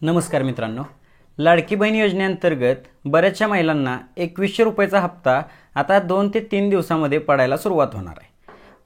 नमस्कार मित्रांनो, लाडकी बहीण योजनेअंतर्गत बऱ्याचशा महिलांना 2100 रुपयाचा हप्ता आता 2 ते 3 दिवसांमध्ये पडायला सुरुवात होणार आहे।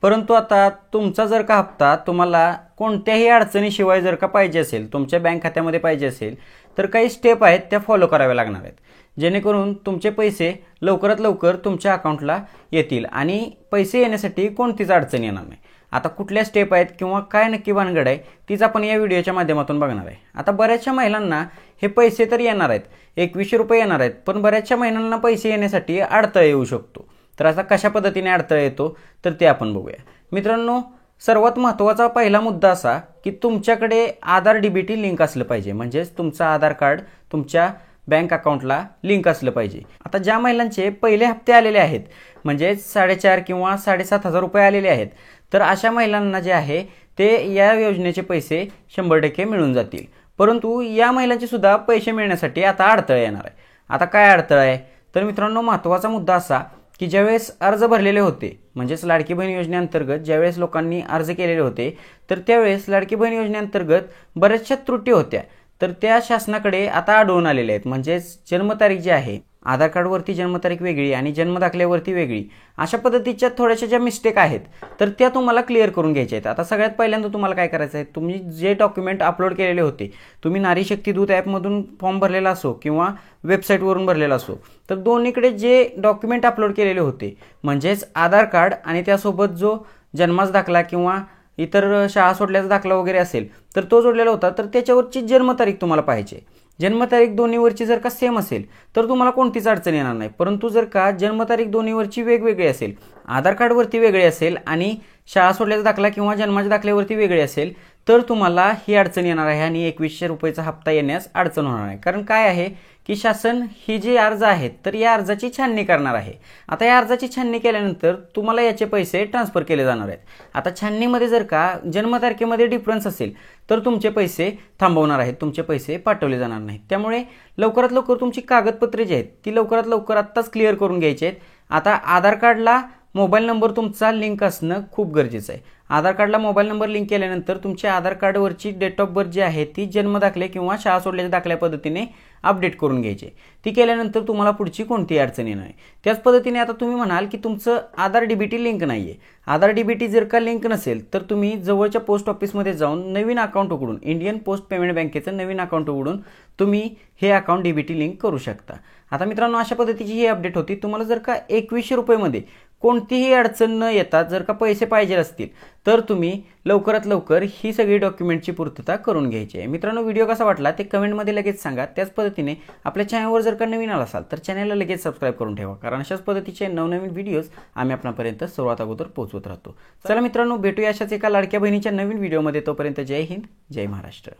परंतु आता तुमचा जर का हप्ता तुम्हाला कोणत्याही अडचणीशिवाय जर का पाहिजे असेल, तुमच्या बँक खात्यामध्ये पाहिजे असेल, तर काही स्टेप आहेत त्या फॉलो कराव्या लागणार आहेत, जेणेकरून तुमचे पैसे लवकरात लवकर तुमच्या अकाउंटला येतील आणि पैसे येण्यासाठी कोणतीच अडचण येणार नाही। आता कुठल्या स्टेप आहेत किंवा काय नक्की भानगड आहे तीच आपण या व्हिडिओच्या माध्यमातून बघणार आहे। आता बऱ्याचशा महिलांना हे पैसे तर येणार आहेत, 2100 रुपये येणार आहेत, पण बऱ्याचशा महिलांना पैसे येण्यासाठी अडथळा येऊ शकतो। तर असा कशा पद्धतीने अडथळा येतो तर ते आपण बघूया। मित्रांनो, सर्वात महत्त्वाचा पहिला मुद्दा असा की तुमच्याकडे आधार डीबीटी लिंक असलं पाहिजे, म्हणजेच तुमचं आधार कार्ड तुमच्या बँक अकाउंटला लिंक असलं पाहिजे। आता ज्या महिलांचे पहिले हप्ते आलेले आहेत, म्हणजे 4,500 किंवा 7,500 रुपये आलेले आहेत, तर अशा महिलांना जे आहे ते या योजनेचे पैसे 100% मिळून जातील। परंतु या महिलांचे सुद्धा पैसे मिळण्यासाठी आता अडथळा येणार आहे। आता काय अडथळा आहे तर मित्रांनो, महत्त्वाचा मुद्दा असा की ज्यावेळेस अर्ज भरलेले होते, म्हणजेच लाडकी बहीण योजनेअंतर्गत ज्यावेळेस लोकांनी अर्ज केलेले होते, तर त्यावेळेस लाडकी बहीण योजनेअंतर्गत बऱ्याचशा त्रुटी होत्या, तर त्या शासनाकडे आता आढळून आलेल्या आहेत। म्हणजेच जन्मतारीख जी आहे, आधार कार्डवरती जन्मतारीख वेगळी आणि जन्मदाखल्यावरती वेगळी, अशा पद्धतीच्या थोड्याशा ज्या मिस्टेक आहेत तर त्या तुम्हाला क्लिअर करून घ्यायच्या आहेत। आता सगळ्यात पहिल्यांदा तुम्हाला काय करायचं आहे, तुम्ही जे डॉक्युमेंट अपलोड केलेले होते, तुम्ही नारी शक्ती दूत ॲपमधून फॉर्म भरलेला असो किंवा वेबसाईटवरून भरलेला असो, तर दोन्हीकडे जे डॉक्युमेंट अपलोड केलेले होते, म्हणजेच आधार कार्ड आणि त्यासोबत जो जन्माचा दाखला किंवा इतर शाळा सोडल्याचा दाखला वगैरे असेल तर तो जोडलेला होता, तर त्याच्यावरची जन्मतारीख तुम्हाला पाहिजे। जन्मतारीख दोन्हीवरची जर का सेम असेल तर तुम्हाला कोणतीच अडचण येणार नाही। परंतु जर का जन्मतारीख दोन्हीवरची वेगवेगळी असेल, आधार कार्डवरती वेगळी असेल आणि शाळा सोडल्याचा दाखला किंवा जन्माच्या दाखल्यावरती वेगळी असेल, तर तुम्हाला ही अडचण येणार आहे आणि 2100 रुपयाचा हप्ता येण्यास अडचण होणार आहे। कारण काय आहे की शासन ही जी अर्ज आहेत तर या अर्जाची छाननी करणार आहे। आता या अर्जाची छाननी केल्यानंतर तुम्हाला याचे पैसे ट्रान्सफर केले जाणार आहेत। आता छाननीमध्ये जर का जन्मतारखेमध्ये डिफरन्स असेल तर तुमचे पैसे थांबवणार आहेत, तुमचे पैसे पाठवले जाणार नाहीत। त्यामुळे लवकरात लवकर तुमची कागदपत्रे जी आहेत ती लवकरात लवकर आत्ताच क्लिअर करून घ्यायची आहेत। आता आधार कार्डला मोबाईल नंबर तुमचा लिंक असणं खूप गरजेचं आहे। आधार कार्डला मोबाईल नंबर लिंक केल्यानंतर तुमच्या आधार कार्डवरची डेट ऑफ बर्थ जी आहे ती जन्मदाखले किंवा शाळा सोडल्याच्या दाखल्या पद्धतीने अपडेट करून घ्यायची। ती केल्यानंतर तुम्हाला पुढची कोणतीही अडचण येणार नाही। त्याच पद्धतीने आता तुम्ही म्हणाल की तुमचं आधार डीबीटी लिंक नाही आहे, आधार डीबीटी जर का लिंक नसेल तर तुम्ही जवळच्या पोस्ट ऑफिसमध्ये जाऊन नवीन अकाउंट उघडून, इंडियन पोस्ट पेमेंट बँकेचं नवीन अकाउंट उघडून तुम्ही हे अकाउंट डीबीटी लिंक करू शकता। आता मित्रांनो, अशा पद्धतीची ही अपडेट होती। तुम्हाला जर का 2100 रुपयेमध्ये कोणतीही अडचण न येता जर का पैसे पाहिजे असतील तर तुम्ही लवकरात लवकर ही सगळी डॉक्युमेंटची पूर्तता करून घ्यायची आहे। मित्रांनो, व्हिडिओ कसा वाटला ते कमेंटमध्ये लगेच सांगा। त्याच पद्धतीने आपल्या चॅनलवर जर का नवीन आला असाल तर चॅनलला लगेच सबस्क्राईब करून ठेवा, कारण अशाच पद्धतीचे नवनवीन व्हिडिओज आम्ही आपल्यापर्यंत सर्वात अगोदर पोहोचवत राहतो। चला मित्रांनो, भेटूया अशाच एका लाडक्या बहिणीच्या नवीन व्हिडिओमध्ये। तोपर्यंत जय हिंद, जय महाराष्ट्र।